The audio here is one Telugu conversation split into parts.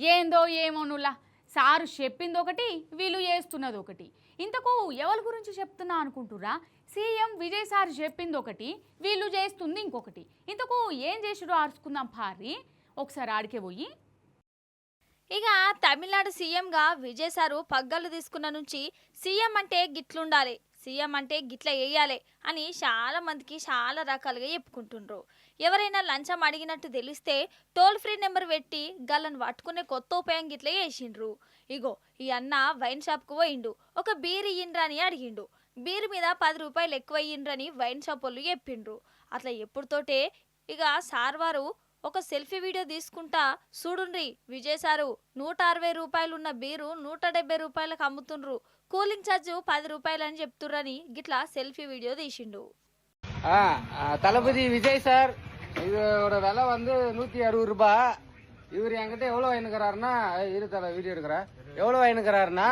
ఏందో ఏమోనులా సారు చెప్పింది ఒకటి వీళ్ళు చేస్తున్నది ఒకటి. ఇంతకు ఎవరి గురించి చెప్తున్నా అనుకుంటురా? సీఎం విజయ్ సార్ చెప్పింది ఒకటి, వీళ్ళు చేస్తుంది ఇంకొకటి. ఇంతకు ఏం చేసిరో అరుచుకుందాం పారి. ఒకసారి ఆడికే పోయి. ఇక తమిళనాడు సీఎంగా విజయ్ సారు పగ్గలు తీసుకున్న నుంచి సీఎం అంటే గిట్లుండాలి, సీఎం అంటే గిట్ల వేయాలి అని చాలా మందికి చాలా రకాలుగా చెప్పుకుంటుండ్రు. ఎవరైనా లంచం అడిగినట్టు తెలిస్తే టోల్ ఫ్రీ నెంబర్ పెట్టి గల్లను పట్టుకునే కొత్త ఉపాయం గిట్ల చేసిండ్రు. ఇగో ఈ అన్న వైన్ షాప్కు పోయిండు, ఒక బీర్ ఇయ్యిండ్రా అని అడిగిండు. బీర్ మీద 10 రూపాయలు ఎక్కువ ఇయ్యిండ్రని వైన్ షాప్ వాళ్ళు చెప్పిండ్రు. అట్లా ఎప్పుడుతోటే ఇక సార్ వారు ఒక సెల్ఫీ వీడియో తీసుకుంటా చూడుండ్రి విజయ్ సారు 160 రూపాయలున్న బీరు 170 రూపాయలకు అమ్ముతుండ్రు, కూలింగ్ ఛార్జ్ 10 రూపాయలు అని చెప్తుర్రని గిట్లా సెల్ఫీ వీడియோ తీసిండు. தளபதி விஜய் சார், இதோட விலை வந்து 160 ரூபாய். இவர் என்கிட்ட எவ்வளவு வாங்கிக்கிறாருன்னா, இரு தலை வீடியோ எடுக்கிறா, எவ்வளவு வாங்கிக்கிறாருன்னா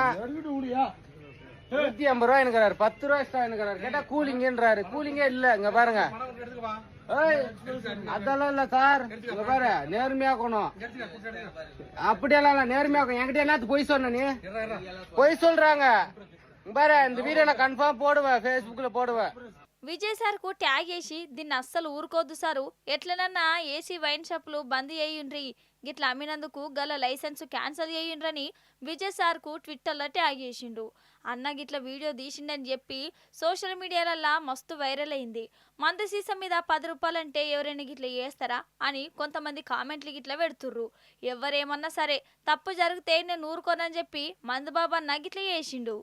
150 ரூபாய் வாங்கிக்கிறாரு. 10 ரூபாய் எக்ஸ்ட்ரா வாங்கிக்கிறாரு. கேட்டா கூலிங்கன்றாரு. கூலிங்கே இல்ல. இங்க பாருங்க, அதெல்லாம் இல்ல சார். இங்க பாரு, நேர்மையாக்கணும். அப்படியெல்லாம் இல்ல, நேர்மையாக்கணும். என்கிட்ட என்னத்து பொய் சொன்ன நீ? பொய் சொல்றாங்க. இங்க பாரு, இந்த வீடியோ நான் கன்ஃபார்ம் போடுவேன், ఫేస్బుక్ లో పోடுவேன். విజయ్ సార్కు ట్యాగ్ వేసి దీన్ని అస్సలు ఊరుకోద్దు సారు, ఎట్లనన్నా ఏసీ వైన్ షాపులు బంద్ చేయుండ్రి, గిట్లా అమ్మినందుకు గల లైసెన్స్ క్యాన్సిల్ చేయుండ్రని విజయ్ సార్కు ట్విట్టర్లో ట్యాగ్ చేసిండు. అన్న గిట్ల వీడియో తీసిండని చెప్పి సోషల్ మీడియాలల్లా మస్తు వైరల్ అయింది. మందు సీసం మీద 10 రూపాయలంటే ఎవరైనా గిట్ల చేస్తారా అని కొంతమంది కామెంట్లు గిట్ల పెడుతుర్రు. ఎవరేమన్నా సరే తప్పు జరిగితే నేను ఊరుకోనని చెప్పి మందు బాబన్న గిట్ల చేసిండు.